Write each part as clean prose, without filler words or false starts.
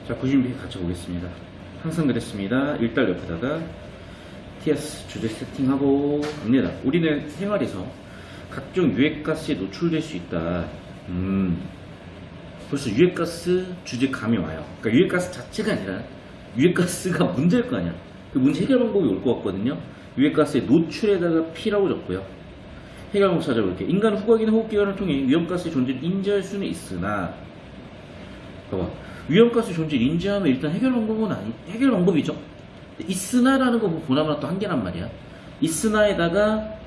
자, 90mm 같이 보겠습니다. 항상 그랬습니다. 일달 옆에다가 TS 주제 세팅하고 갑니다. 우리는 생활에서 각종 유해가스에 노출될 수 있다. 벌써 유해가스 주제 감이 와요. 그러니까 유해가스 자체가 아니라 유해가스가 문제일 거 아니야. 그 문제 해결 방법이 올 것 같거든요. 유해가스의 노출에다가 P라고 적고요. 해결 방법 찾아볼게요. 인간 후각이나 호흡기관을 통해 위험가스의 존재를 인지할 수는 있으나, 봐봐, 위험가스 존재를 인지하면 일단 해결 방법은 해결 방법이죠. 있으나라는 거 보나마나 또 한계란 말이야. 있으나에다가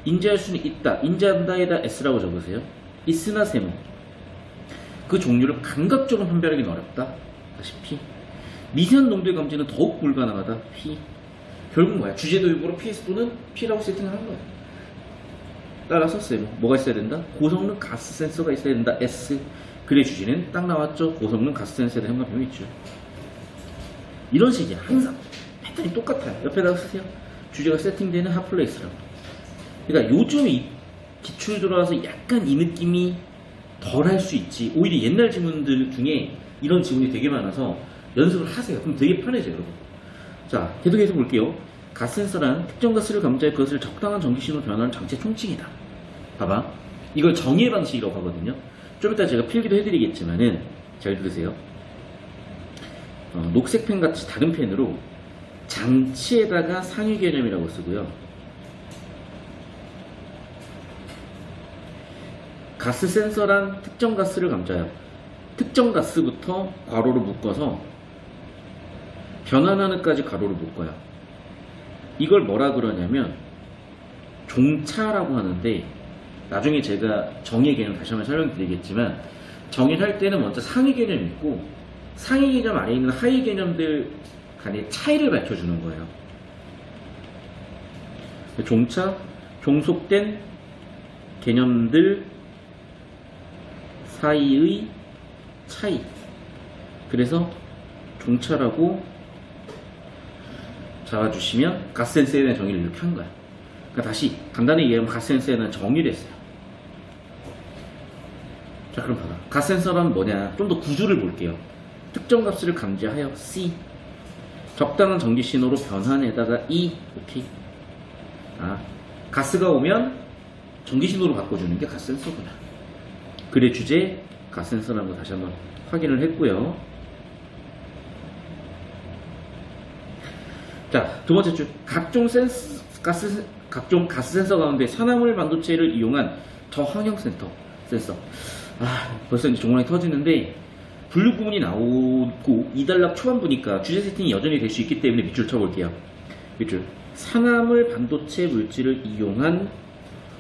인지할 수는 있다, 인지한다에다 S라고 적으세요. 있으나 세모, 그 종류를 감각적으로 판별하기는 어렵다. 다시 P. 미세한 농도의 감지는 더욱 불가능하다. P. 결국 뭐야? 주제 도입으로 PS 또는 P라고 세팅을 한 거야. 따라서 세모, 뭐가 있어야 된다? 고성능 가스 센서가 있어야 된다. S. 그래, 주제는 딱 나왔죠. 고성능 가스 센서에 대한 현관 비밀 있죠. 이런 식이야. 항상 패턴이 똑같아요. 옆에다가 쓰세요. 주제가 세팅되는 핫플레이스라고. 그러니까 요즘 이 기출 들어와서 약간 이 느낌이 덜 할 수 있지. 오히려 옛날 지문들 중에 이런 지문이 되게 많아서 연습을 하세요. 그럼 되게 편해져요, 여러분. 자, 계속해서 볼게요. 가스 센서란 특정 가스를 감지할 것을 적당한 전기신호로 변화하는 장치의 총칭이다. 봐봐. 이걸 정의의 방식이라고 하거든요. 좀 이따 제가 필기도 해드리겠지만은, 잘 들으세요. 녹색 펜 같이 다른 펜으로 장치에다가 상위 개념이라고 쓰고요. 가스 센서란 특정 가스를 감지하여 특정 가스부터 괄호로 묶어서 변환하는까지 괄호로 묶어요. 이걸 뭐라 그러냐면 종차라고 하는데, 나중에 제가 정의 개념 다시 한번 설명드리겠지만, 정의를 할 때는 먼저 상위 개념이 있고 상위 개념 아래에 있는 하위 개념들 간의 차이를 밝혀주는 거예요. 종차, 종속된 개념들 사이의 차이. 그래서 종차라고 잡아주시면 가스 센서에 대한 정의를 이렇게 한 거야. 그러니까 다시 간단히 얘기하면 가스 센서에 대한 정의를 했어요. 자, 그럼 봐봐. 가스 센서란 뭐냐? 좀 더 구조를 볼게요. 특정 값을 감지하여 C, 적당한 전기 신호로 변환에다가 E. 오케이. 가스가 오면 전기 신호로 바꿔주는 게 가스 센서구나. 그래, 주제 가스 센서라는 거 다시 한번 확인을 했고요. 자, 두 번째 줄. 각종 가스 센서 가운데 산화물 반도체를 이용한 저항형 센서. 벌써 이제 종원이 터지는데, 분류 구문이 나오고 2단락 초반부니까 주제 세팅이 여전히 될 수 있기 때문에 밑줄 쳐볼게요. 밑줄. 산화물 반도체 물질을 이용한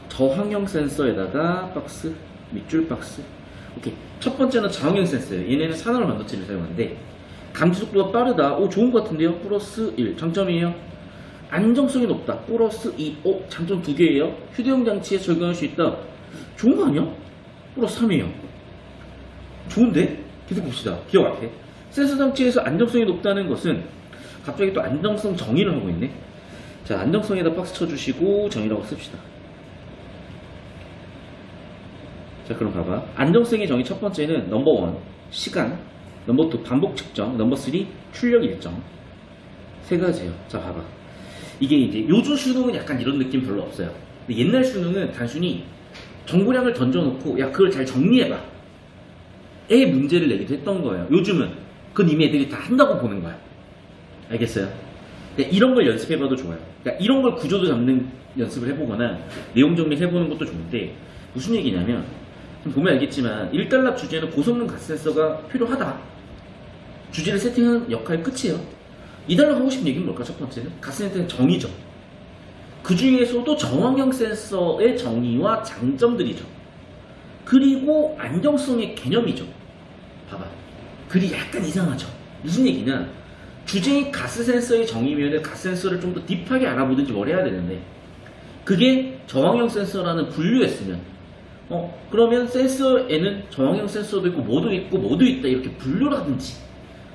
저항형 센서에다가 박스, 밑줄 박스. 오케이. 첫 번째는 저항형 센서예요. 얘네는 산화물 반도체를 사용하는데 감지 속도가 빠르다. 좋은 것 같은데요. 플러스 1. 장점이에요. 안정성이 높다. 플러스 2. 장점 2개예요. 휴대용 장치에 적용할 수 있다. 좋은 거 아니야? 플러스 3이에요. 좋은데? 계속 봅시다. 기억 앞에. 센서 장치에서 안정성이 높다는 것은 갑자기 또 안정성 정의를 하고 있네. 자, 안정성에다 박스 쳐주시고 정의라고 씁시다. 자, 그럼 봐봐. 안정성의 정의 첫 번째는 넘버 1, 시간. 넘버 2, 반복 측정. 넘버 3, 출력 일정. 세 가지예요. 자, 봐봐. 이게 이제 요즘 수능은 약간 이런 느낌 별로 없어요. 근데 옛날 수능은 단순히 정보량을 던져놓고, 야, 그걸 잘 정리해봐. 의 문제를 내기도 했던 거예요. 요즘은 그건 이미 애들이 다 한다고 보는 거야. 알겠어요? 그러니까 이런 걸 연습해봐도 좋아요. 그러니까 이런 걸 구조도 잡는 연습을 해보거나 내용 정리를 해보는 것도 좋은데, 무슨 얘기냐면, 지금 보면 알겠지만 1단락 주제는 고성능 가스 센서가 필요하다. 주제를 세팅하는 역할 끝이에요. 2단락 하고 싶은 얘기는 뭘까? 첫 번째는 가스 센서의 정의죠. 그 중에서도 저항형 센서의 정의와 장점들이죠. 그리고 안정성의 개념이죠. 봐봐. 글이 약간 이상하죠. 무슨 얘기냐? 주제의 가스 센서의 정의면 가스 센서를 좀 더 딥하게 알아보든지 뭘 해야 되는데, 그게 저항형 센서라는 분류였으면, 그러면 센서에는 저항형 센서도 있고 뭐도 있고 뭐도 있다 이렇게 분류를 하든지,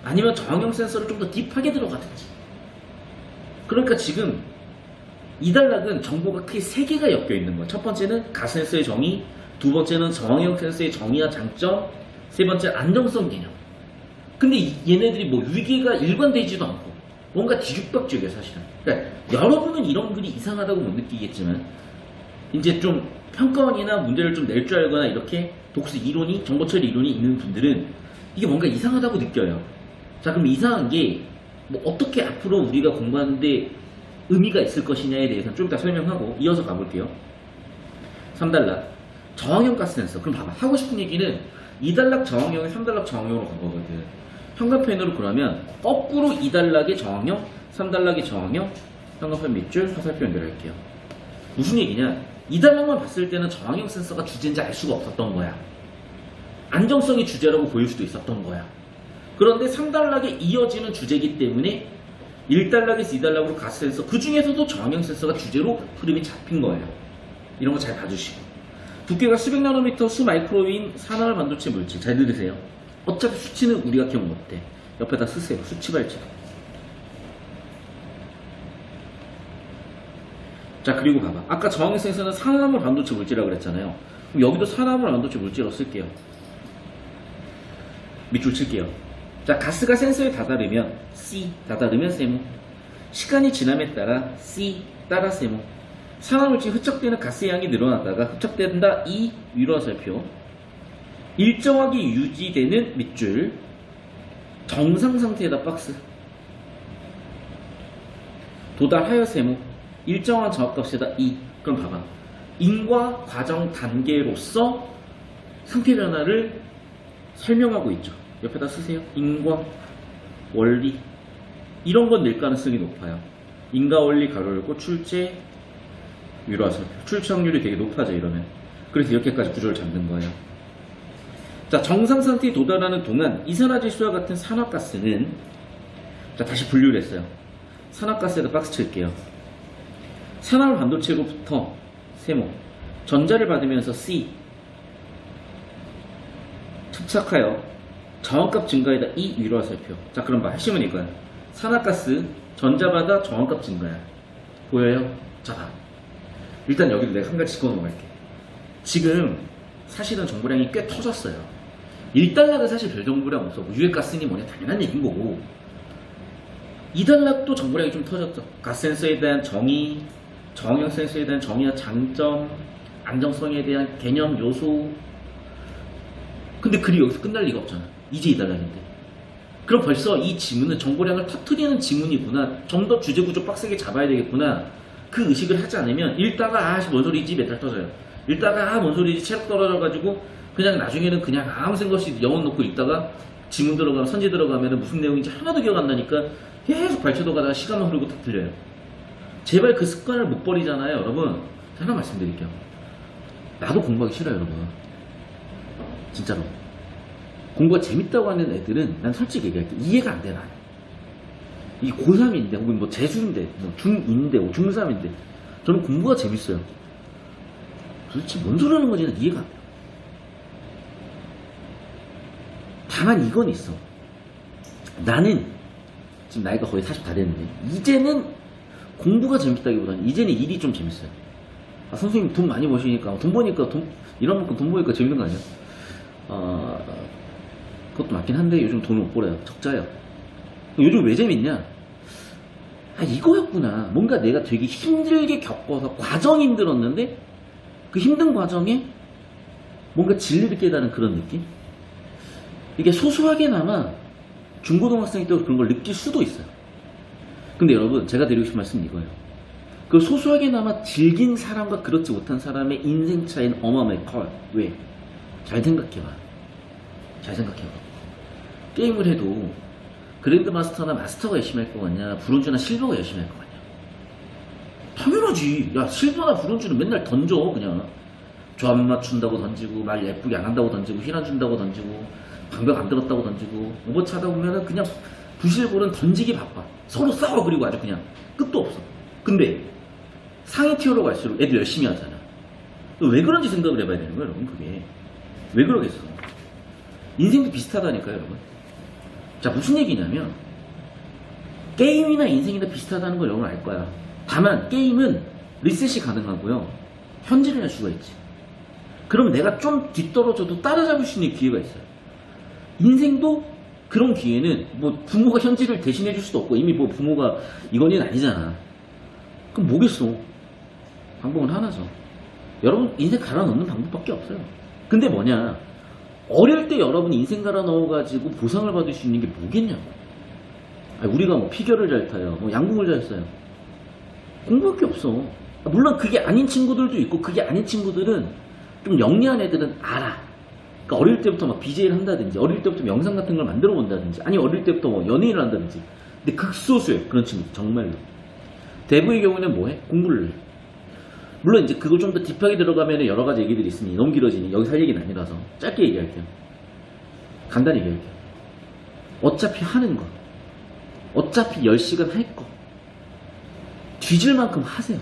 아니면 저항형 센서를 좀 더 딥하게 들어가든지. 그러니까 지금 이 단락은 정보가 크게 3개가 엮여 있는 거야. 첫 번째는 가스 센서의 정의, 두 번째는 저항형 센서의 정의와 장점, 세 번째 안정성 개념. 근데 얘네들이 뭐 위계가 일관되지도 않고 뭔가 뒤죽박죽이야 사실은. 그러니까 여러분은 이런 글이 이상하다고 못 느끼겠지만 이제 좀 평가원이나 문제를 좀 낼 줄 알거나 이렇게 독수 이론이 정보 처리 이론이 있는 분들은 이게 뭔가 이상하다고 느껴요. 자, 그럼 이상한 게 뭐 어떻게 앞으로 우리가 공부하는데 의미가 있을 것이냐에 대해서는 좀 이따 설명하고 이어서 가볼게요. 3단락 저항형 가스 센서. 그럼 봐봐, 하고 싶은 얘기는 2단락 저항형에 3단락 저항형으로 간 거거든. 현관펜으로 그러면 거꾸로 2단락의 저항형, 3단락의 저항형, 현관펜 밑줄, 화살표 연결할게요. 무슨 얘기냐? 2단락만 봤을 때는 저항형 센서가 주제인지 알 수가 없었던 거야. 안정성이 주제라고 보일 수도 있었던 거야. 그런데 3단락에 이어지는 주제이기 때문에 1단락에서 2단락으로 가스 센서, 그 중에서도 저항형 센서가 주제로 흐름이 잡힌 거예요. 이런 거 잘 봐주시고. 두께가 수백 나노미터 수마이크로인 산화활 반도체 물질. 잘 들으세요. 어차피 수치는 우리가 기억 못해. 옆에다 쓰세요. 수치 발전. 자, 그리고 봐봐. 아까 저항형 센서는 산화물 반도체 물질이라고 그랬잖아요. 그럼 여기도 산화물 반도체 물질로 쓸게요. 밑줄 칠게요. 자, 가스가 센서에 다다르면 C, 다다르면 세모. 시간이 지남에 따라 C, 따라 세모. 산화물질이 흡착되는 가스의 양이 늘어나다가 흡착된다 E, 위로 화살표. 일정하게 유지되는 밑줄. 정상 상태에다 박스. 도달하여 세모. 일정한 저항값에다 E. 그럼 봐봐. 인과 과정 단계로서 상태 변화를 설명하고 있죠. 옆에다 쓰세요. 인과 원리. 이런 건 낼 가능성이 높아요. 인과 원리 가로 열고 출제 위로 화살표. 출제 확률이 되게 높아져 이러면. 그래서 이렇게까지 구조를 잡는 거예요. 자, 정상 상태에 도달하는 동안 이산화질소와 같은 산화가스는, 자, 다시 분류를 했어요. 산화가스에다 박스 칠게요. 산화물 반도체로부터 세모, 전자를 받으면서 C, 흡착하여 저항값 증가에다 E, 위로 화살표. 자, 그럼 봐. 핵심은 이거야. 산화가스 전자받아 저항값 증가야. 보여요? 자, 봐. 일단 여기도 내가 한 가지 짚고 넘어갈게. 지금 사실은 정보량이 꽤 터졌어요. 1단락은 사실 별 정보량 없어. 뭐 유해가스니 뭐냐 당연한 얘기인 거고, 2단락도 정보량이 좀 터졌죠. 가스 센서에 대한 정의, 저항형 센서에 대한 정의와 장점, 안정성에 대한 개념, 요소. 근데 글이 여기서 끝날 리가 없잖아. 이제 2단락인데. 그럼 벌써 이 지문은 정보량을 터트리는 지문이구나. 좀 더 주제 구조 빡세게 잡아야 되겠구나. 그 의식을 하지 않으면 읽다가 뭔 소리지 메탈 터져요. 읽다가 뭔 소리지 체력 떨어져가지고 그냥 나중에는 그냥 아무 생각 없이 영혼 놓고 읽다가 지문 들어가면, 선지 들어가면 무슨 내용인지 하나도 기억 안 나니까 계속 발표도 가다가 시간만 흐르고 다 틀려요. 제발 그 습관을 못 버리잖아요, 여러분. 하나 말씀드릴게요. 나도 공부하기 싫어요, 여러분. 진짜로. 공부가 재밌다고 하는 애들은 난 솔직히 얘기할게. 이해가 안 돼, 난. 이게 고3인데, 혹은 뭐 재수인데, 뭐 중2인데, 뭐 중3인데. 저는 공부가 재밌어요. 도대체 뭔 소리 하는 건지 이해가 안 돼. 다만 이건 있어. 나는 지금 나이가 거의 40 다 됐는데, 이제는 공부가 재밌다기보다는 이제는 일이 좀 재밌어요. 아, 선생님 돈 많이 버시니까, 돈 버니까, 이런 만큼 돈 버니까 재밌는 거 아니야? 그것도 맞긴 한데 요즘 돈을 못 벌어요. 적자요. 요즘 왜 재밌냐? 아, 이거였구나. 뭔가 내가 되게 힘들게 겪어서 과정이 힘들었는데 그 힘든 과정에 뭔가 진리를 깨달은 그런 느낌? 이게 소소하게나마 중고등학생이 또 그런 걸 느낄 수도 있어요. 근데 여러분, 제가 드리고 싶은 말씀은 이거예요. 그 소소하게나마 즐긴 사람과 그렇지 못한 사람의 인생 차이는 어마어마하게 커요. 왜? 잘 생각해봐. 잘 생각해봐. 게임을 해도 그랜드 마스터나 마스터가 열심히 할 거 같냐, 브론즈나 실버가 열심히 할 거 같냐? 당연하지. 야, 실버나 브론즈는 맨날 던져. 그냥 조합 맞춘다고 던지고, 말 예쁘게 안 한다고 던지고, 힐 안 준다고 던지고, 방벽 안 들었다고 던지고, 오버워치 하다 보면은 그냥 부실골은 던지기 바빠. 서로 싸워. 그리고 아주 그냥 끝도 없어. 근데 상위 티어로 갈수록 애들 열심히 하잖아. 왜 그런지 생각을 해봐야 되는 거야, 여러분. 그게 왜 그러겠어? 인생도 비슷하다니까요, 여러분. 자, 무슨 얘기냐면 게임이나 인생이나 비슷하다는 걸 여러분 알 거야. 다만 게임은 리셋이 가능하고요, 현질을 할 수가 있지. 그럼 내가 좀 뒤떨어져도 따라잡을 수 있는 기회가 있어요. 인생도 그런 기회는 뭐 부모가 현질을 대신해 줄 수도 없고 이미 뭐 부모가 이건희는 아니잖아. 그럼 뭐겠어? 방법은 하나죠. 여러분 인생 갈아 넣는 방법밖에 없어요. 근데 뭐냐? 어릴 때 여러분 인생 갈아 넣어가지고 보상을 받을 수 있는 게 뭐겠냐고. 아니, 우리가 뭐 피겨를 잘 타요, 뭐 양궁을 잘 써요. 공부할 게 없어. 물론 그게 아닌 친구들도 있고 그게 아닌 친구들은 좀 영리한 애들은 알아. 그러니까 어릴 때부터 막 BJ를 한다든지 어릴 때부터 영상 같은 걸 만들어 본다든지 아니 어릴 때부터 뭐 연예인을 한다든지. 근데 극소수예요 그런 친구 정말로. 대부의 경우는 뭐해? 공부를 해. 물론 이제 그거 좀 더 딥하게 들어가면 여러 가지 얘기들이 있으니 너무 길어지니 여기서 할 얘기는 아니라서 짧게 얘기할게요. 간단히 얘기할게요. 어차피 하는 거 어차피 10시간 할 거 뒤질 만큼 하세요.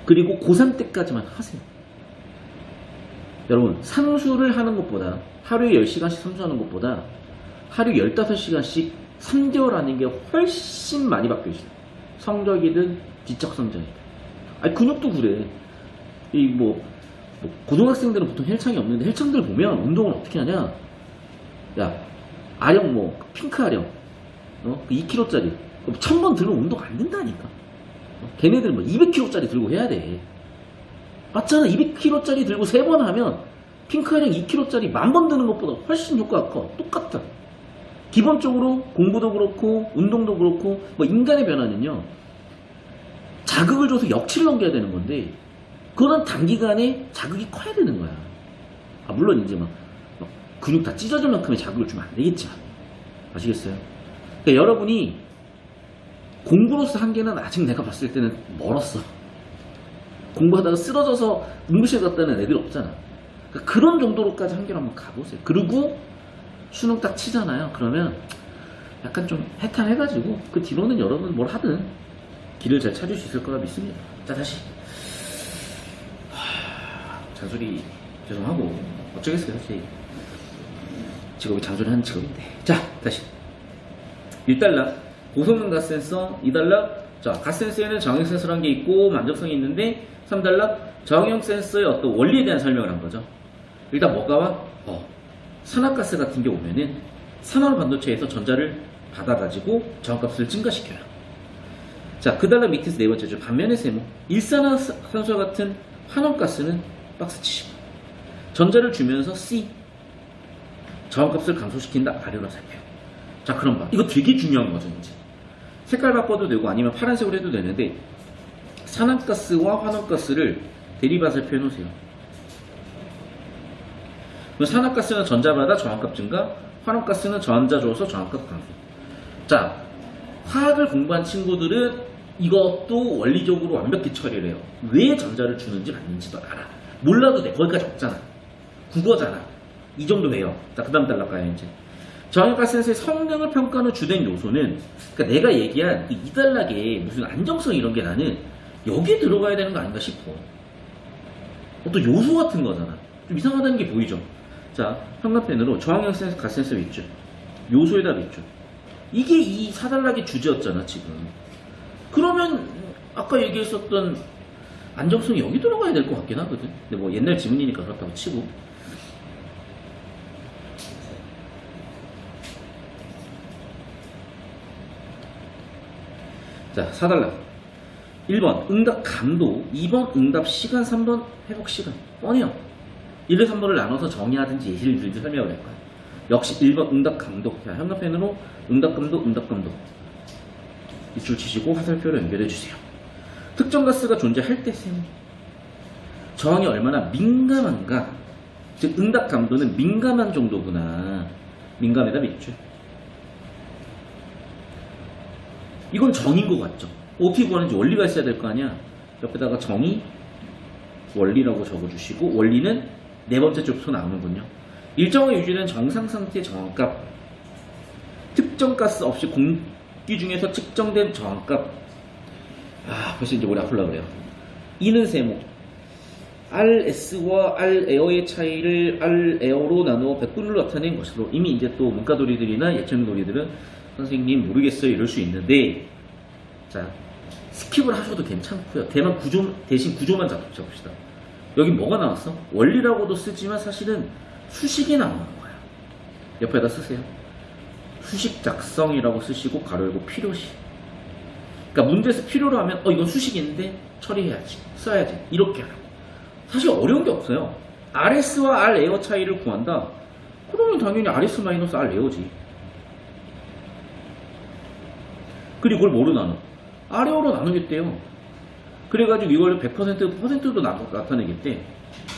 그리고 고3 때까지만 하세요. 여러분 삼수를 하는 것보다 하루에 10시간씩 삼수하는 것보다 하루에 15시간씩 3개월 하는 게 훨씬 많이 바뀌어 있어요. 성적이든 지적 성적이든. 아니 근육도 그래. 이 뭐 고등학생들은 보통 헬창이 없는데 헬창들 보면 운동을 어떻게 하냐. 야 아령 뭐 핑크 아령 2kg짜리 1000번 들면 운동 안 된다니까. 걔네들은 뭐 200kg짜리 들고 해야 돼. 맞잖아. 200kg짜리 들고 3번 하면 핑크아령 2kg짜리 10,000번 드는 것보다 훨씬 효과가 커. 똑같다. 기본적으로 공부도 그렇고 운동도 그렇고 뭐 인간의 변화는요. 자극을 줘서 역치를 넘겨야 되는 건데 그건 단기간에 자극이 커야 되는 거야. 물론 이제 막 근육 다 찢어질 만큼의 자극을 주면 안 되겠지만 아시겠어요? 그러니까 여러분이 공부로서 한계는 아직 내가 봤을 때는 멀었어. 공부하다가 쓰러져서 응급실 갔다는 애들 없잖아. 그러니까 그런 정도로까지 한계로 한번 가보세요. 그리고 수능 딱 치잖아요. 그러면 약간 좀 해탈해가지고 그 뒤로는 여러분 뭘 하든 길을 잘 찾을 수 있을 거라 믿습니다. 자 다시 잔소리 죄송하고 어쩌겠어요. 제 직업이 잔소리하는 직업인데. 자 다시 1달러 고성능 갓센서 2달러. 자 갓센서에는 정형 센서라는 게 있고 만족성이 있는데 3달러 정형 센서의 어떤 원리에 대한 설명을 한 거죠. 일단 뭐가 와? 산화가스 같은 게 오면은 산화 반도체에서 전자를 받아가지고 저항값을 증가시켜요. 자, 그 달러 밑에서 네 번째죠. 반면에 세모. 일산화탄소와 같은 환원가스는 박스 치시고 전자를 주면서 C 저항값을 감소시킨다. 아래로 살펴요. 자, 그럼 봐. 이거 되게 중요한 거죠, 이제. 색깔 바꿔도 되고 아니면 파란색으로 해도 되는데 산화가스와 환원가스를 대립해서 표현해 놓으세요. 산화가스는 전자받아 저항값 증가, 환원가스는 전자 줘서 저항값 감소. 자, 화학을 공부한 친구들은 이것도 원리적으로 완벽히 처리를 해요. 왜 전자를 주는지 받는지도 알아. 몰라도 돼. 거기까지 없잖아. 국어잖아. 이 정도 해요. 자, 그 다음 달러 가요, 이제. 저항가스의 성능을 평가하는 주된 요소는, 그러니까 내가 얘기한 이 2달러의 무슨 안정성 이런 게 나는 여기에 들어가야 되는 거 아닌가 싶어. 어떤 요소 같은 거잖아. 좀 이상하다는 게 보이죠? 자, 현관펜으로 저항형 가스 센서 있죠? 요소에다 있죠? 이게 이 4달러의 주제였잖아, 지금. 그러면 아까 얘기했었던 안정성이 여기 들어가야 될 것 같긴 하거든. 근데 뭐 옛날 지문이니까 그렇다고 치고. 자, 4달러. 1번 응답 감도, 2번 응답 시간, 3번 회복 시간. 뻔해요. 1, 2, 3번을 나눠서 정의하든지 예시를 들든지 설명을 할 거야. 역시 1번 응답 감도. 자, 현관펜으로 응답 감도, 응답 감도. 밑줄 치시고 화살표로 연결해 주세요. 특정 가스가 존재할 때 세모. 저항이 얼마나 민감한가. 즉 응답 감도는 민감한 정도구나. 민감에다 밑줄. 이건 정인 것 같죠? 어떻게 구하는지 원리가 있어야 될 거 아니야? 옆에다가 정의, 원리라고 적어주시고 원리는 네 번째 줄부터 나오는군요. 일정을 유지는 정상 상태의 저항값. 특정 가스 없이 공기 중에서 측정된 저항값. 벌써 이제 머리 아플라 그래요. E는 세모. RS와 R에어의 차이를 R에어로 나누어 백분율로 나타낸 것으로. 이미 이제 또 문과돌이들이나 예체능 놀이들은 선생님 모르겠어요 이럴 수 있는데, 자 스킵을 하셔도 괜찮고요. 대신 구조만 잡읍시다. 여기 뭐가 나왔어? 원리라고도 쓰지만 사실은 수식이 나오는 거야. 옆에다 쓰세요. 수식 작성이라고 쓰시고 가로 열고 필요시. 그러니까 문제에서 필요로 하면 이건 수식인데 처리해야지, 써야지, 이렇게 하라. 사실 어려운 게 없어요. RS와 R 에어 차이를 구한다? 그러면 당연히 RS 마이너스 R 에어지. 그리고 그걸 뭐로 나눠? R 에어로 나누겠대요. 그래가지고 이걸 100% 퍼센트로 나타내겠대.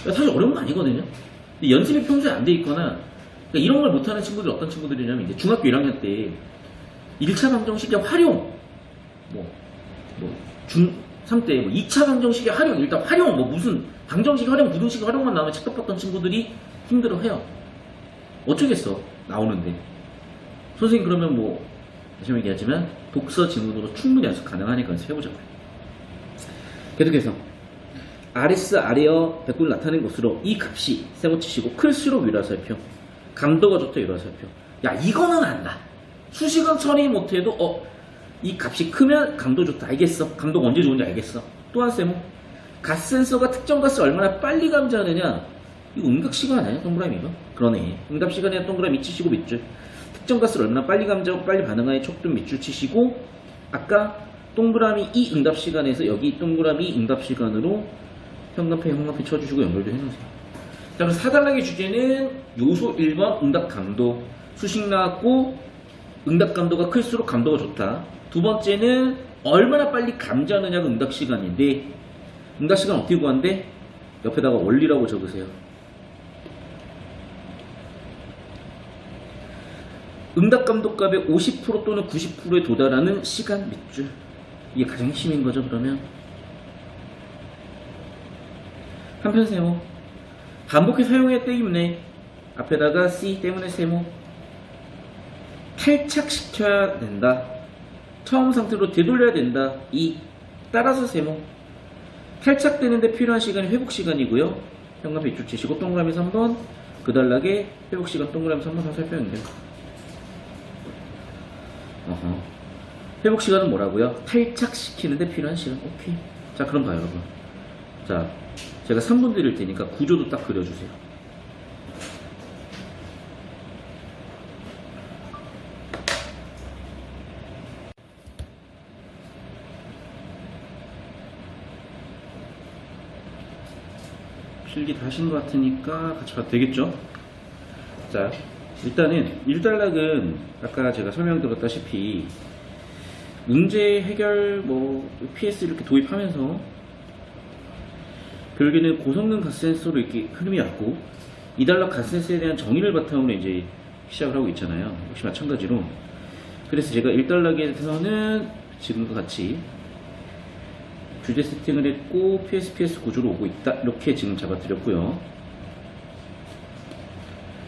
사실 어려운 거 아니거든요. 근데 연습이 평소에 안 돼 있거나, 그러니까 이런 걸 못하는 친구들이 어떤 친구들이냐면, 이제 중학교 1학년 때 1차 방정식의 활용, 중3 때 2차 방정식의 활용, 일단 활용, 무슨 방정식 활용, 부등식 활용만 나오면 책도 봤던 친구들이 힘들어 해요. 어쩌겠어, 나오는데. 선생님 그러면 다시 한번 얘기하지만 독서 지문으로 충분히 연습 가능하니까 연습해보자고요. 계속해서 RS, R에어 100을 나타낸 것으로 이 값이 세모치시고 클수록 위라살표, 감도가 좋다 위라살표. 야, 이거는 안다. 수식은 처리 못해도 이 값이 크면 감도 좋다 알겠어. 감도가 언제 좋은지 알겠어. 또한 세모, 가스 센서가 특정 가스를 얼마나 빨리 감지하느냐. 이거 응답시간 아니야? 동그라미 이거? 그러네. 응답시간에 동그라미 치시고 밑줄. 특정 가스를 얼마나 빨리 감지하고 빨리 반응하여 촉둔 밑줄 치시고, 아까 동그라미 이 응답시간에서 여기 동그라미 응답시간으로 형광펜 쳐주시고 연결도 해놓으세요. 자, 그래서 4단락의 주제는 요소 1번 응답 감도. 수식 나왔고 응답 감도가 클수록 감도가 좋다. 두 번째는 얼마나 빨리 감지하느냐가 응답 시간인데, 응답 시간 어떻게 구한대? 옆에다가 원리라고 적으세요. 응답 감도 값의 50% 또는 90%에 도달하는 시간 밑줄. 이게 가장 핵심인 거죠. 그러면 한편 세모, 반복해 사용했기 때문에 앞에다가 C 때문에 세모, 탈착시켜야 된다. 처음 상태로 되돌려야 된다. 이 따라서 세모, 탈착되는데 필요한 시간이 회복 시간이고요. 형광펜 밑줄 치시고 동그라미 3번, 그 단락에 회복 시간 동그라미 3번 살펴야 돼요. 회복 시간은 뭐라고요? 탈착시키는데 필요한 시간. 오케이. 자, 그럼 봐요, 여러분. 자, 제가 3분 드릴 테니까 구조도 딱 그려주세요. 필기 다 하신 것 같으니까 같이 봐도 되겠죠? 자, 일단은 1단락은 아까 제가 설명드렸다시피 문제 해결 PS 이렇게 도입하면서 결국에는 고성능 가스센서로 이렇게 흐름이 왔고, 2단락 가스센서에 대한 정의를 바탕으로 이제 시작을 하고 있잖아요. 역시 마찬가지로. 그래서 제가 1단락에서는 지금과 같이 주제 세팅을 했고 PSPS 구조로 오고 있다. 이렇게 지금 잡아드렸고요.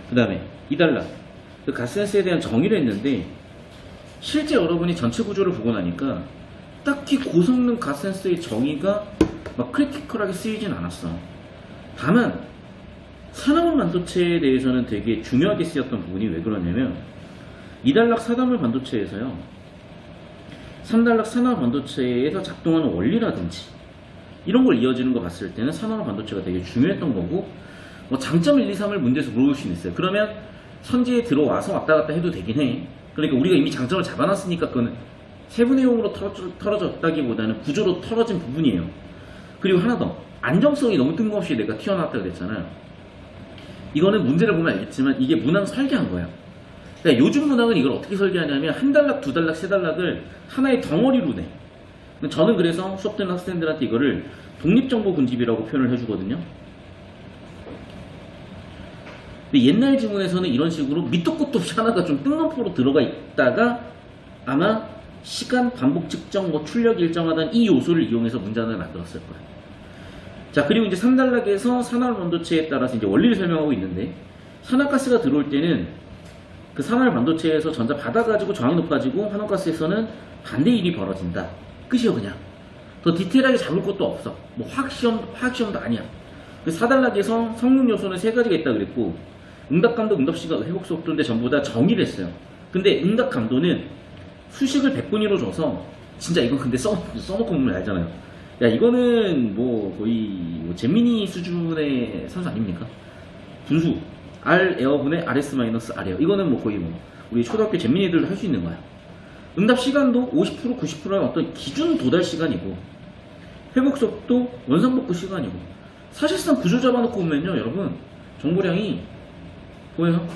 그 다음에 2단락 그 가스센서에 대한 정의를 했는데, 실제 여러분이 전체 구조를 보고 나니까 딱히 고성능 가스센서의 정의가 막 크리티컬하게 쓰이진 않았어. 다만 산화물 반도체에 대해서는 되게 중요하게 쓰였던 부분이 왜 그러냐면, 2단락 사단물 반도체에서요, 3단락 산화물 반도체에서 작동하는 원리라든지 이런 걸 이어지는 거 봤을 때는 산화물 반도체가 되게 중요했던 거고, 장점 1, 2, 3을 문제에서 물어볼 수는 있어요. 그러면 선지에 들어와서 왔다 갔다 해도 되긴 해. 그러니까 우리가 이미 장점을 잡아놨으니까 그건 세분의 0으로 털어졌다기보다는 구조로 털어진 부분이에요. 그리고 하나 더, 안정성이 너무 뜬금없이 내가 튀어나왔다고 그랬잖아요. 이거는 문제를 보면 알겠지만 이게 문항 설계한 거야. 그러니까 요즘 문항은 이걸 어떻게 설계하냐면 한 단락, 두 단락, 세 단락을 하나의 덩어리로 내. 저는 그래서 수업 듣는 학생들한테 이거를 독립정보군집이라고 표현을 해주거든요. 근데 옛날 지문에서는 이런 식으로 밑도 끝도 없이 하나가 좀 뜬금포로 들어가 있다가 아마 시간 반복 측정, 출력 일정하던 이 요소를 이용해서 문제 하나를 만들었을 거예요. 자, 그리고 이제 3단락에서 산화물 반도체에 따라서 이제 원리를 설명하고 있는데, 산화가스가 들어올 때는 그 산화물 반도체에서 전자 받아가지고 저항이 높아지고, 환원가스에서는 반대 일이 벌어진다. 끝이요, 그냥. 더 디테일하게 잡을 것도 없어. 화학시험도 아니야. 그 4단락에서 성능 요소는 3가지가 있다 그랬고, 응답감도, 응답시간, 회복속도인데 전부 다 정의를 했어요. 근데 응답감도는 수식을 100분위로 줘서, 진짜 이건 근데 써놓고 보면 알잖아요. 야, 이거는 거의 잼미니 수준의 선수 아닙니까? 분수 R 에어분의 RS 마이너스 R 에어. 이거는 거의 우리 초등학교 잼민이들도 할 수 있는 거야. 응답 시간도 50% 90%는 어떤 기준 도달 시간이고 회복 속도 원상복구 시간이고 사실상 구조 잡아놓고 보면요 여러분 정보량이 보여요?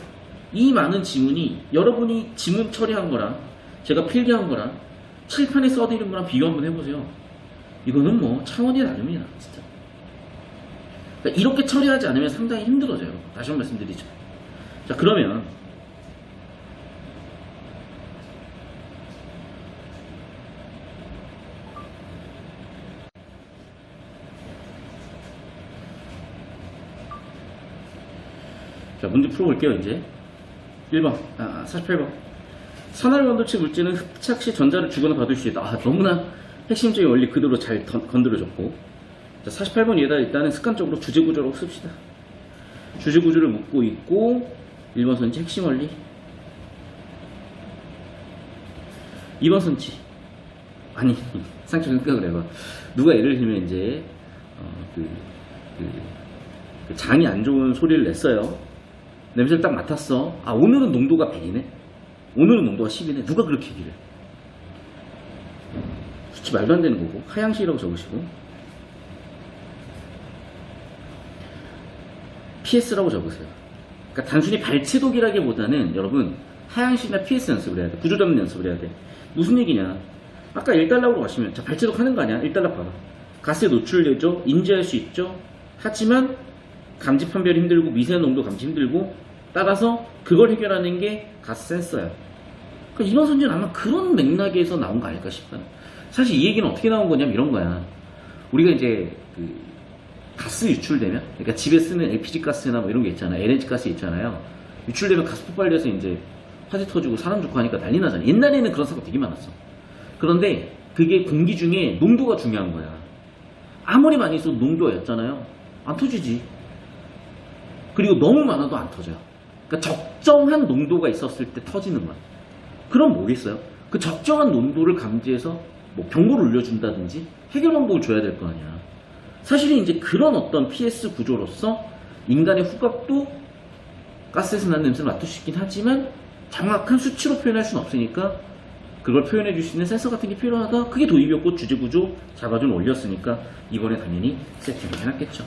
이 많은 지문이 여러분이 지문 처리한 거랑 제가 필기한 거랑 칠판에 써드린 거랑 비교 한번 해보세요. 이거는 뭐 차원이 다릅니다 진짜. 그러니까 이렇게 처리하지 않으면 상당히 힘들어져요. 다시 한번 말씀드리죠. 자 그러면 자 문제 풀어볼게요. 이제 1번 48번 산화를 반도체 물질은 흡착 시 전자를 주거나 받을 수 있다. 너무나 핵심적인 원리 그대로 잘 건드려줬고 자 48번 얘다 일단은 습관적으로 주제구조라고 씁시다. 주제구조를 묻고 있고 1번 선지 핵심 원리 2번 선지 아니 상처 생각을 해봐. 누가 예를 들면 이제 그 장이 안 좋은 소리를 냈어요. 냄새를 딱 맡았어. 오늘은 농도가 100이네. 오늘은 농도가 10이네. 누가 그렇게 얘기를 해? 수치 말도 안 되는 거고 하향시라고 적으시고 PS라고 적으세요. 그러니까 단순히 발췌독이라기보다는 여러분 하향시나 PS 연습을 해야 돼. 구조 잡는 연습을 해야 돼. 무슨 얘기냐? 아까 1달러로 가시면 자 발췌독 하는 거 아니야? 1달러 봐봐. 가스에 노출되죠? 인지할 수 있죠? 하지만 감지 판별 힘들고 미세 농도 감지 힘들고 따라서 그걸 해결하는 게 가스 센서야. 그러니까 이번 선지는 아마 그런 맥락에서 나온 거 아닐까 싶어요. 사실 이 얘기는 어떻게 나온 거냐면 이런 거야. 우리가 이제 그 가스 유출되면 그러니까 집에 쓰는 LPG 가스나 뭐 이런 게 있잖아요. LNG 가스 있잖아요. 유출되면 가스 폭발돼서 이제 화재 터지고 사람 죽고 하니까 난리 나잖아요. 옛날에는 그런 사고 되게 많았어. 그런데 그게 공기 중에 농도가 중요한 거야. 아무리 많이 써도 농도였잖아요. 안 터지지. 그리고 너무 많아도 안 터져요. 그러니까 적정한 농도가 있었을 때 터지는 거야. 그럼 뭐겠어요? 그 적정한 농도를 감지해서 뭐 경고를 울려준다든지 해결 방법을 줘야 될 거 아니야. 사실은 이제 그런 어떤 PS 구조로서 인간의 후각도 가스에서 나는 냄새를 맡을 수 있긴 하지만 정확한 수치로 표현할 수는 없으니까 그걸 표현해 줄 수 있는 센서 같은 게 필요하다. 그게 도입이었고 주제구조 잡아준 원리였으니까 이번에 당연히 세팅을 해놨겠죠.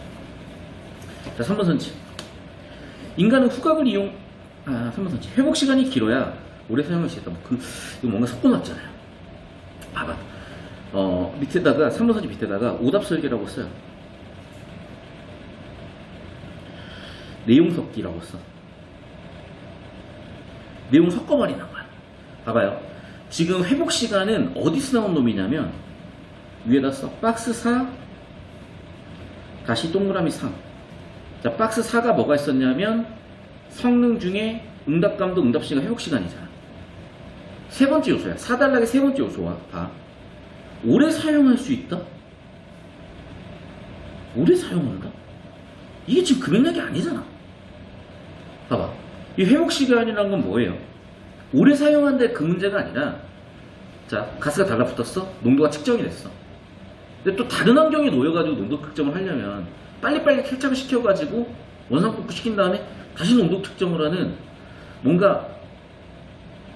자 3번 선지 인간은 후각을 이용 3번 선지 회복 시간이 길어야 오래 사용할 수 있다. 이거 뭔가 섞어놨잖아요. 봐봐. 밑에다가 3번 선지 밑에다가 오답 설계라고 써요. 내용 섞기라고 써. 내용 섞어버리는 거야. 봐봐요. 지금 회복 시간은 어디서 나온 놈이냐면 위에다 써. 박스 4 다시 동그라미 3. 자, 박스 4가 뭐가 있었냐면 성능 중에 응답감도 응답시간 회복시간이잖아. 세 번째 요소야. 4단락의 세 번째 요소와 봐. 오래 사용할 수 있다? 오래 사용한다? 이게 지금 그 맥락이 아니잖아. 봐봐. 이 회복시간이라는 건 뭐예요? 오래 사용한데 그 문제가 아니라 자, 가스가 달라붙었어? 농도가 측정이 됐어. 근데 또 다른 환경에 놓여가지고 농도 측정을 하려면 빨리빨리 탈착을 시켜가지고 원상복구 시킨 다음에 다시 농도 측정을 하는 뭔가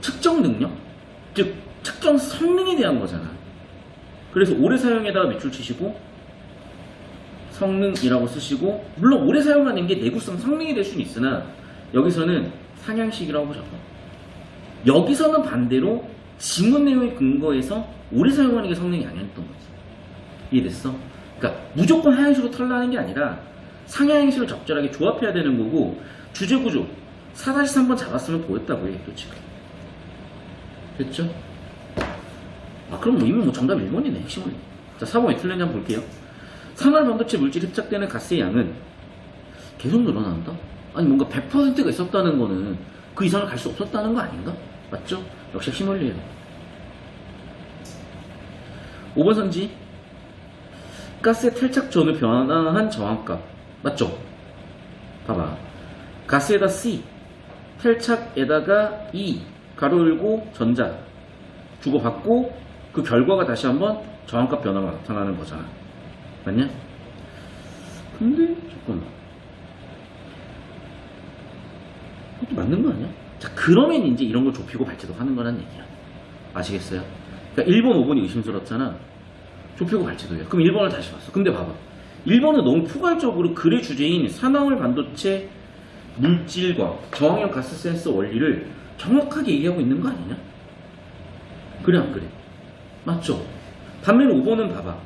측정 능력? 즉 측정 성능에 대한 거잖아. 그래서 오래 사용에다가 밑줄 치시고 성능이라고 쓰시고 물론 오래 사용하는 게 내구성 성능이 될 수는 있으나 여기서는 상향식이라고 적어. 여기서는 반대로 지문 내용에 근거해서 오래 사용하는 게 성능이 아니었던 거지. 이해됐어? 그러니까 무조건 하향식으로 털라는 게 아니라 상향식을 적절하게 조합해야 되는 거고 주제구조 4-3번 잡았으면 보였다고 해. 또 지금 됐죠? 그럼 뭐 이미 뭐 정답 1번이네 핵심은. 자 4번 왜 틀렸냐 한번 볼게요. 산화 반도체 물질 흡착되는 가스의 양은 계속 늘어난다? 아니 뭔가 100%가 있었다는 거는 그 이상을 갈 수 없었다는 거 아닌가? 맞죠? 역시 핵심 원리예요. 5번 선지 가스의 탈착 전후 변화한 저항값 맞죠? 봐봐. 가스에다 C 탈착에다가 E 가로 열고 전자 주고받고 그 결과가 다시 한번 저항값 변화가 나타나는 거잖아. 맞냐? 근데 잠깐만 이것도 맞는 거 아니야? 자, 자, 그러면 이제 이런 걸 좁히고 발제도 하는 거란 얘기야. 아시겠어요? 그러니까 1번, 5번이 의심스럽잖아. 좁히고 발제도예요. 그럼 1번을 다시 봤어. 근데 봐봐. 1번은 너무 포괄적으로 글의 주제인 산화울 반도체 물질과 저항형 가스 센서 원리를 정확하게 얘기하고 있는 거 아니냐? 그래 안 그래? 맞죠? 반면에 5번은 봐봐.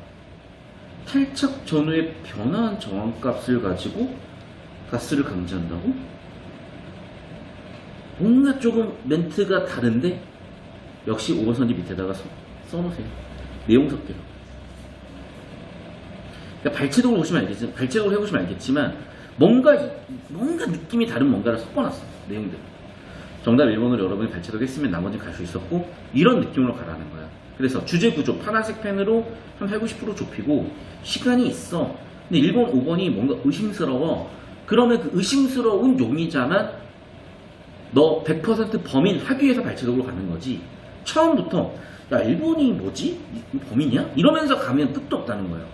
탈착 전후의 변화한 저항값을 가지고 가스를 감지한다고? 뭔가 조금 멘트가 다른데 역시 5번 선지 밑에다가 써놓으세요. 내용 섞여. 그러니까 발췌도로 해보시면 알겠지만 뭔가 느낌이 다른 뭔가를 섞어놨어. 내용들. 정답 1번으로 여러분이 발췌도 했으면 나머지는 갈 수 있었고 이런 느낌으로 가라는 거야. 그래서 주제 구조 파란색 펜으로 한 80, 90% 좁히고 시간이 있어. 근데 1번, 5번이 뭔가 의심스러워. 그러면 그 의심스러운 용의자만 너 100% 범인 하기 위해서 발췌도로 가는 거지. 처음부터 야 1번이 뭐지? 범인이야? 이러면서 가면 뜻도 없다는 거예요.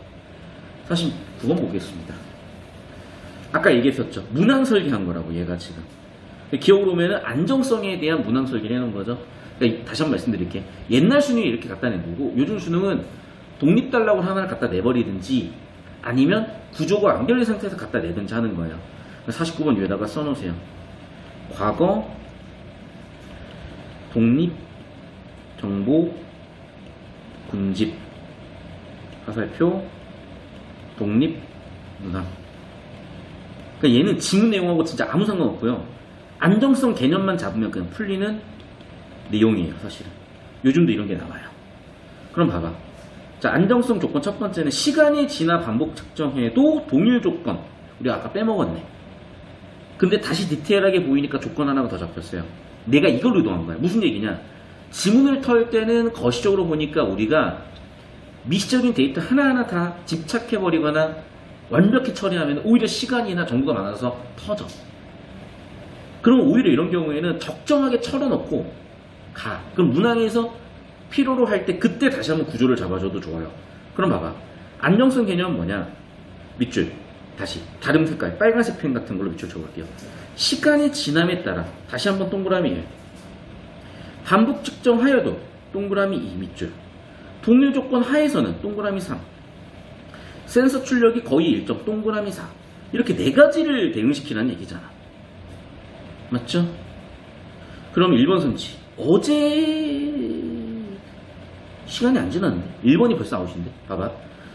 사실 9번 보겠습니다. 아까 얘기했었죠. 문항 설계한 거라고 얘가 지금. 기억으로 오면은 안정성에 대한 문항 설계를 해놓은 거죠. 그러니까 다시 한번 말씀드릴게. 옛날 수능이 이렇게 갖다 내보고 요즘 수능은 독립달라고 하나를 갖다 내버리든지 아니면 구조가 연결된 상태에서 갖다 내든지 하는 거예요. 49번 위에다가 써놓으세요. 과거 독립 정보 군집 화살표 독립 문항. 그러니까 얘는 지문 내용하고 진짜 아무 상관없고요. 안정성 개념만 잡으면 그냥 풀리는 내용이에요, 사실은. 요즘도 이런 게 나와요. 그럼 봐봐. 자, 안정성 조건 첫 번째는 시간이 지나 반복 측정해도 동일 조건. 우리가 아까 빼먹었네. 근데 다시 디테일하게 보이니까 조건 하나가 더 잡혔어요. 내가 이걸 의도한 거야. 무슨 얘기냐? 지문을 털 때는 거시적으로 보니까 우리가 미시적인 데이터 하나하나 다 집착해버리거나 완벽히 처리하면 오히려 시간이나 정보가 많아서 터져. 그럼 오히려 이런 경우에는 적정하게 철어넣고 가. 그럼 문항에서 필요로 할 때 그때 다시 한번 구조를 잡아줘도 좋아요. 그럼 봐봐. 안정성 개념은 뭐냐? 밑줄. 다시 다른 색깔 빨간색 펜 같은 걸로 밑줄 쳐볼게요. 시간이 지남에 따라 다시 한번 동그라미 1. 반복 측정하여도 동그라미 2 밑줄. 동일 조건 하에서는 동그라미 3. 센서 출력이 거의 1점 동그라미 4. 이렇게 네 가지를 대응시키라는 얘기잖아. 맞죠? 그럼 1번 선지. 어제 시간이 안 지났는데 1번이 벌써 아웃인데 봐봐.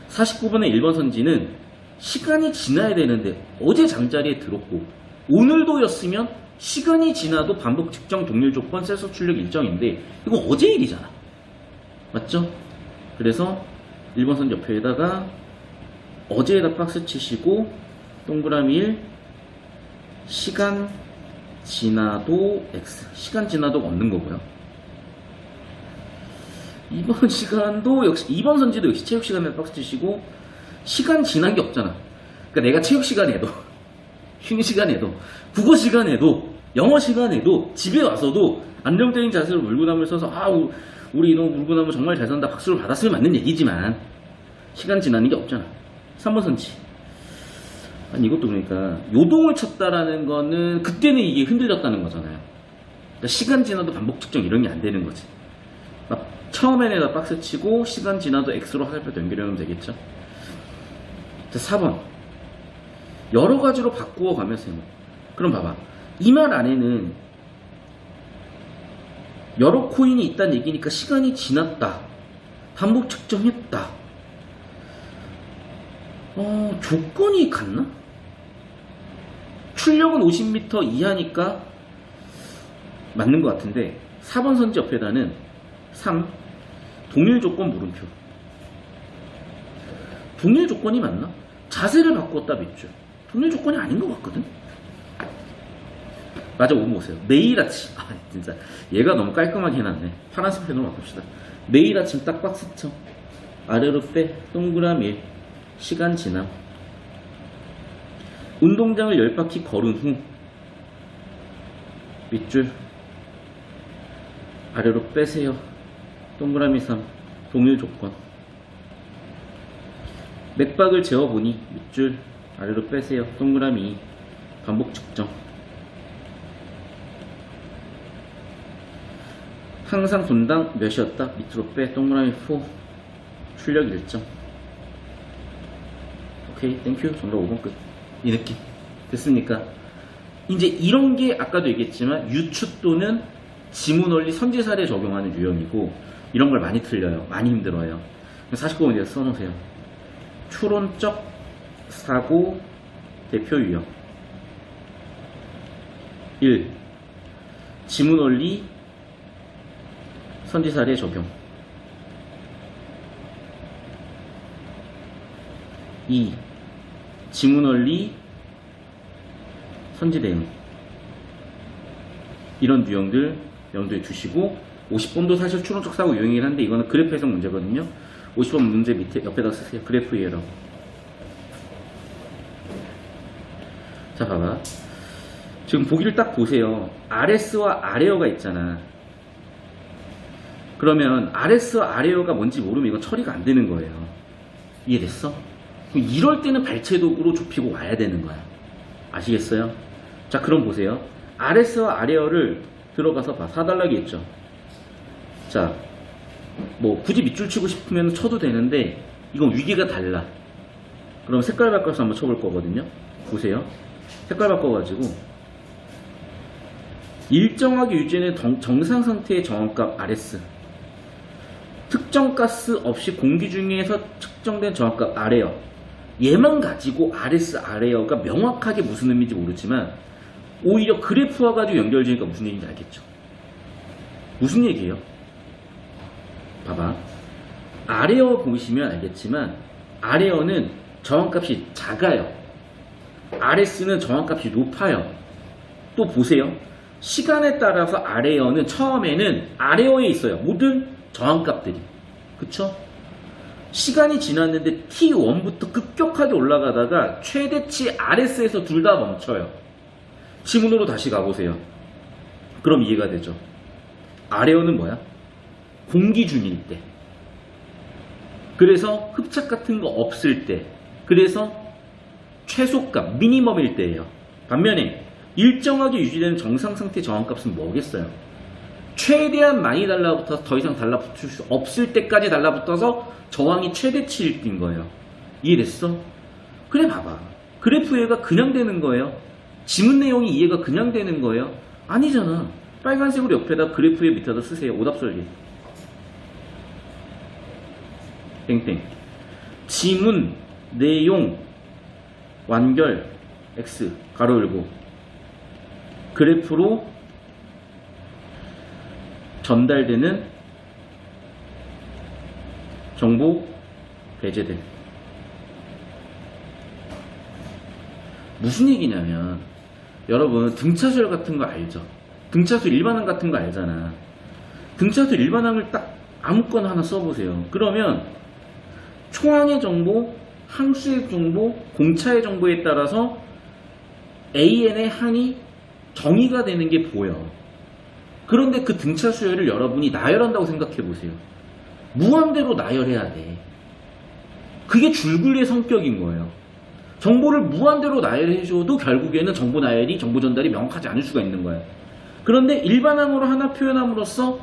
49번의 1번 선지는 시간이 지나야 되는데 어제 잠자리에 들었고 오늘도였으면 시간이 지나도 반복 측정 동일 조건 센서 출력 일정인데 이거 어제 일이잖아. 맞죠? 그래서 1번 선지 옆에다가 어제에다 박스 치시고 동그라미 1 시간 지나도 X 시간 지나도 없는 거고요. 2번 시간도 역시 2번 선지도 역시 체육 시간에 박스 치시고 시간 지난 게 없잖아. 그러니까 내가 체육 시간에도 쉬는 시간에도 국어 시간에도 영어 시간에도 집에 와서도 안정적인 자세로 물구나무를 써서 우리 이놈 물구나무 정말 잘 산다 박수를 받았으면 맞는 얘기지만 시간 지나는 게 없잖아. 3번 선지. 아니 이것도 그러니까 요동을 쳤다라는 거는 그때는 이게 흔들렸다는 거잖아요. 그러니까 시간 지나도 반복 측정 이런 게 안 되는 거지. 처음에는 박스 치고 시간 지나도 X로 화살표 연결하면 되겠죠. 자, 4번 여러 가지로 바꾸어 가면서 그럼 봐봐. 이 말 안에는 여러 코인이 있다는 얘기니까 시간이 지났다. 반복 측정했다. 조건이 같나? 출력은 50m 이하니까 맞는 것 같은데 4번 선지 옆에다는 3 동일 조건 물음표. 동일 조건이 맞나? 자세를 바꾸었다 밑줄. 동일 조건이 아닌 것 같거든? 맞아, 5번 보세요. 매일 아침. 진짜 얘가 너무 깔끔하게 해놨네. 파란색 펜으로 바꿉시다. 매일 아침 딱 박스 쳐. 아래로 빼. 동그라미 1. 시간 지남. 운동장을 10바퀴 걸은 후 밑줄 아래로 빼세요. 동그라미 3 동일 조건. 맥박을 재어보니 밑줄 아래로 빼세요. 동그라미 2 반복 측정. 항상 분당 몇이었다? 밑으로 빼. 동그라미 4. 출력 일정. 오케이, 땡큐. 정답 5번 끝. 이 느낌. 됐습니까? 이제 이런 게 아까도 얘기했지만 유추 또는 지문원리 선지사례에 적용하는 유형이고, 이런 걸 많이 틀려요. 많이 힘들어요. 49번 이제 써놓으세요. 추론적 사고 대표 유형. 1. 지문원리 선지사례 적용. 2. 지문원리 선지대응. 이런 유형들 염두에 두시고, 50번도 사실 추론적 사고 유형이긴 한데 이거는 그래프 해석 문제거든요. 50번 문제 밑에 옆에다 쓰세요. 그래프 이해로. 자, 봐봐. 지금 보기를 딱 보세요. RS와 아레어가 있잖아. 그러면 RS와 아레어가 뭔지 모르면 이건 처리가 안 되는 거예요. 이해됐어? 그럼 이럴 때는 발췌도구로 좁히고 와야 되는 거야. 아시겠어요? 자, 그럼 보세요. RS와 아레어를 들어가서 봐. 4단락이 있죠. 자, 뭐 굳이 밑줄 치고 싶으면 쳐도 되는데 이건 위계가 달라. 그럼 색깔 바꿔서 한번 쳐볼 거거든요. 보세요. 색깔 바꿔가지고 일정하게 유지되는 정상 상태의 정원값 RS, 특정 가스 없이 공기 중에서 측정된 정원값 아레어. 얘만 가지고 RS, 아레어가 명확하게 무슨 의미인지 모르지만 오히려 그래프와 가지고 연결되니까 무슨 얘기인지 알겠죠. 무슨 얘기예요? 봐봐. 아레어 보시면 알겠지만 아레어는 정원값이 작아요. RS는 정원값이 높아요. 또 보세요. 시간에 따라서 아레어는 처음에는 아레어에 있어요. 모든 저항값들이. 그쵸? 시간이 지났는데 T1부터 급격하게 올라가다가 최대치 RS에서 둘 다 멈춰요. 지문으로 다시 가보세요. 그럼 이해가 되죠. 아레어는 뭐야? 공기중일 때. 그래서 흡착 같은 거 없을 때. 그래서 최소값, 미니멈일 때예요. 반면에 일정하게 유지되는 정상상태 저항값은 뭐겠어요? 최대한 많이 달라붙어서 더 이상 달라붙을 수 없을 때까지 달라붙어서 저항이 최대치일 때인 거예요. 이해됐어? 그래, 봐봐. 그래프 이해가 그냥 되는 거예요? 지문 내용이 이해가 그냥 되는 거예요? 아니잖아. 빨간색으로 옆에다 그래프의 밑에다 쓰세요. 오답 설계. 땡땡. 지문 내용 완결 X 가로 열고 그래프로 전달되는 정보 배제됨. 무슨 얘기냐면 여러분 등차수열 같은 거 알죠? 등차수 일반항 같은 거 알잖아. 등차수 일반항을 딱 아무거나 하나 써보세요. 그러면 총항의 정보, 항수의 정보, 공차의 정보에 따라서 AN의 항이 정의가 되는 게 보여. 그런데 그 등차 수열을 여러분이 나열한다고 생각해 보세요. 무한대로 나열해야 돼. 그게 줄글리의 성격인 거예요. 정보를 무한대로 나열해줘도 결국에는 정보 나열이, 정보 전달이 명확하지 않을 수가 있는 거예요. 그런데 일반항으로 하나 표현함으로써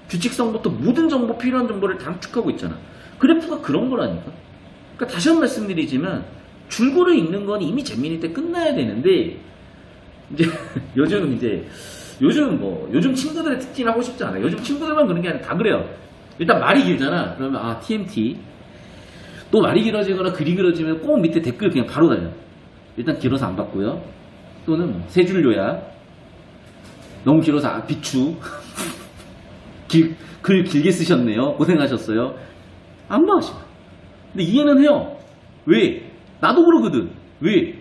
규칙성부터 모든 정보, 필요한 정보를 담축하고 있잖아. 그래프가 그런 거라니까. 그러니까 다시 한 번 말씀드리지만 줄글을 읽는 건 이미 재민이 때 끝나야 되는데 이제 요즘 친구들의 특징 하고 싶지 않아요. 요즘 친구들만 그런 게 아니라 다 그래요. 일단 말이 길잖아. 그러면 TMT. 또 말이 길어지거나 글이 길어지면 꼭 밑에 댓글 그냥 바로 달려. 일단 길어서 안 받고요. 또는 뭐 세 줄요야. 너무 길어서 비추. 글 길게 쓰셨네요. 고생하셨어요. 안 봐. 근데 이해는 해요. 왜? 나도 그러거든. 왜?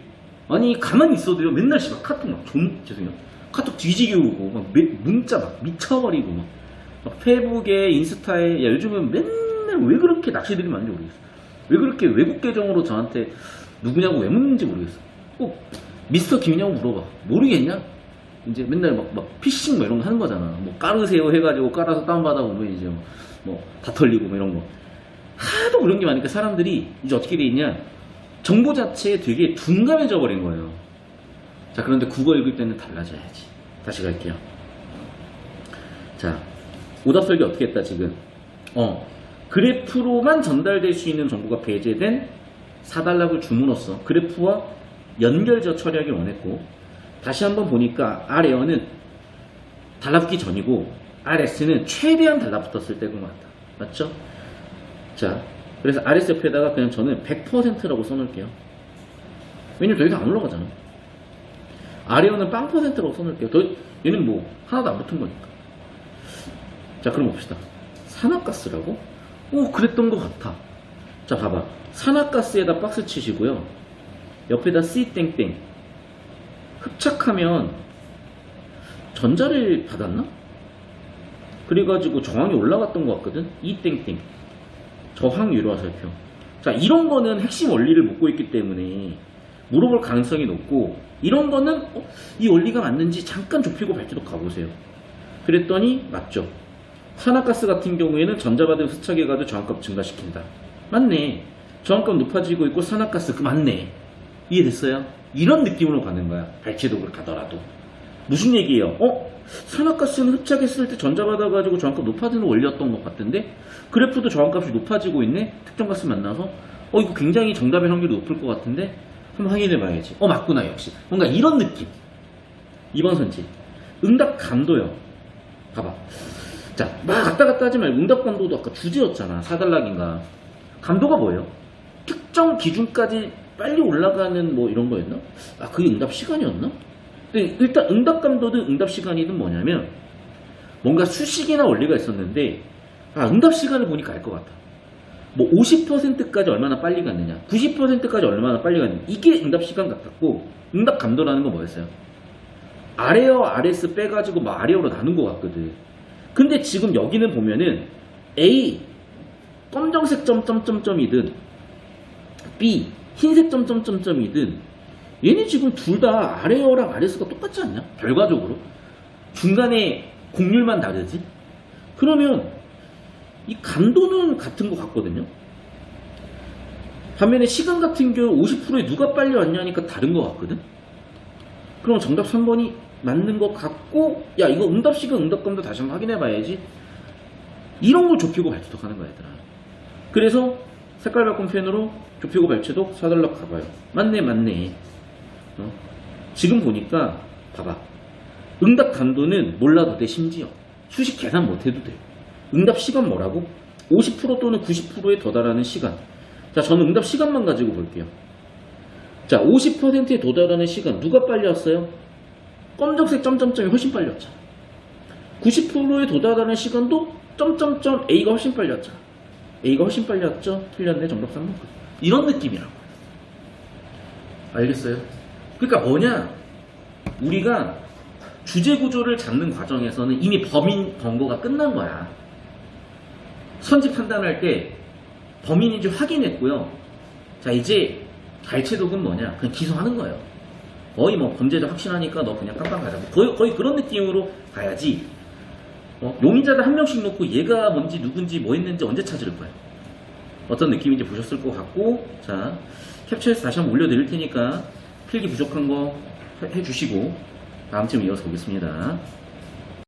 아니 가만히 있어도요. 맨날 카톡 죄송해요. 카톡 뒤지게 오고 막 문자 막 미쳐버리고 막 페이북에 인스타에 요즘은 맨날 왜 그렇게 낚시들이 많은지 모르겠어. 왜 그렇게 외국 계정으로 저한테 누구냐고 왜 묻는지 모르겠어. 꼭 미스터 김이냐고 물어봐. 모르겠냐? 이제 맨날 막 피싱 뭐 이런 거 하는 거잖아. 뭐 깔으세요 해가지고 깔아서 다운받아 보면 이제 뭐 다 털리고 뭐 이런 거. 하도 그런 게 많으니까 사람들이 이제 어떻게 돼 있냐? 정보 자체에 되게 둔감해져 버린 거예요. 자, 그런데 국어 읽을 때는 달라져야지. 다시 갈게요. 자, 오답 설계 어떻게 했다 지금. 그래프로만 전달될 수 있는 정보가 배제된 4단락을 줌으로써 그래프와 연결지어 처리하기 원했고, 다시 한번 보니까 R에어는 달라붙기 전이고 RS는 최대한 달라붙었을 때인 것 같다. 맞죠? 자, 그래서 RS 옆에다가 그냥 저는 100%라고 써놓을게요. 왜냐면 더 이상 안 올라가잖아. R에어는 0%라고 써놓을게요. 얘는 뭐 하나도 안 붙은 거니까. 자, 그럼 봅시다. 산화가스라고? 그랬던 것 같아. 자, 봐봐. 산화가스에다 박스 치시고요. 옆에다 C 땡땡. 흡착하면 전자를 받았나? 그래가지고 저항이 올라갔던 것 같거든. E 땡땡. 저항 유로화살표. 자, 이런 거는 핵심 원리를 묻고 있기 때문에 물어볼 가능성이 높고, 이런 거는 이 원리가 맞는지 잠깐 좁히고 밝히도록 가보세요. 그랬더니 맞죠. 산화가스 같은 경우에는 전자받은 흡착해가지고 저항값 증가시킨다. 맞네. 저항값 높아지고 있고 산화가스 맞네. 이해됐어요? 이런 느낌으로 가는 거야. 발치독을 가더라도. 무슨 얘기예요? 산화가스는 흡착했을 때 전자받아가지고 저항값 높아지는 원리였던 것 같은데 그래프도 저항값이 높아지고 있네? 특정 가스 만나서 이거 굉장히 정답의 확률이 높을 것 같은데 한번 확인해봐야지. 맞구나 역시. 뭔가 이런 느낌. 2번 선지. 응답 감도요. 봐봐. 자, 막 갔다 갔다 하지 말고 응답 감도도 아까 주제였잖아. 4단락인가. 감도가 뭐예요? 특정 기준까지 빨리 올라가는 뭐 이런 거였나? 그게 응답 시간이었나? 근데 일단 응답 감도든 응답 시간이든 뭐냐면 뭔가 수식이나 원리가 있었는데 응답 시간을 보니까 알 것 같아. 뭐 50%까지 얼마나 빨리 갔느냐, 90%까지 얼마나 빨리 갔느냐, 이게 응답 시간 같았고, 응답 감도라는 건 뭐였어요? 아래어 RS 빼가지고 막 아래어로 나눈 것 같거든. 근데 지금 여기는 보면은 A 검정색 점점점점이든 B 흰색 점점점점이든 얘네 지금 둘 다 아래어랑 RS가 똑같지 않냐? 결과적으로 중간에 곡률만 다르지? 그러면 이 감도는 같은 것 같거든요. 반면에 시간 같은 경우 50%에 누가 빨리 왔냐니까 다른 것 같거든. 그럼 정답 3번이 맞는 것 같고, 야 이거 응답 시간 응답 감도 다시 한번 확인해 봐야지. 이런 걸 좁히고 발치독 하는 거야 얘들아. 그래서 색깔 바꿈 펜으로 좁히고 발치독 4단락 가봐요. 맞네. 지금 보니까 봐봐. 응답 감도는 몰라도 돼. 심지어 수식 계산 못해도 돼. 응답 시간 뭐라고? 50% 또는 90%에 도달하는 시간. 자, 저는 응답 시간만 가지고 볼게요. 자, 50%에 도달하는 시간 누가 빨리 왔어요? 검정색 점점점이 훨씬 빨리 왔잖아. 90%에 도달하는 시간도 점점점 A가 훨씬 빨리 왔잖아. A가 훨씬 빨리 왔죠? 틀렸네. 정답 3번. 이런 느낌이라고. 알겠어요? 그러니까 뭐냐? 우리가 주제 구조를 잡는 과정에서는 이미 범인 번거가 끝난 거야. 선지 판단할 때 범인인지 확인했고요. 자, 이제 발췌독은 뭐냐? 그냥 기소하는 거예요. 거의 뭐 범죄자 확신하니까 너 그냥 깜빵 가자. 거의 그런 느낌으로 가야지. 용의자들 한 명씩 놓고 얘가 뭔지 누군지 뭐 했는지 언제 찾을 거야. 어떤 느낌인지 보셨을 것 같고, 자, 캡처해서 다시 한번 올려드릴 테니까 필기 부족한 거 해주시고 다음 질문 이어서 보겠습니다.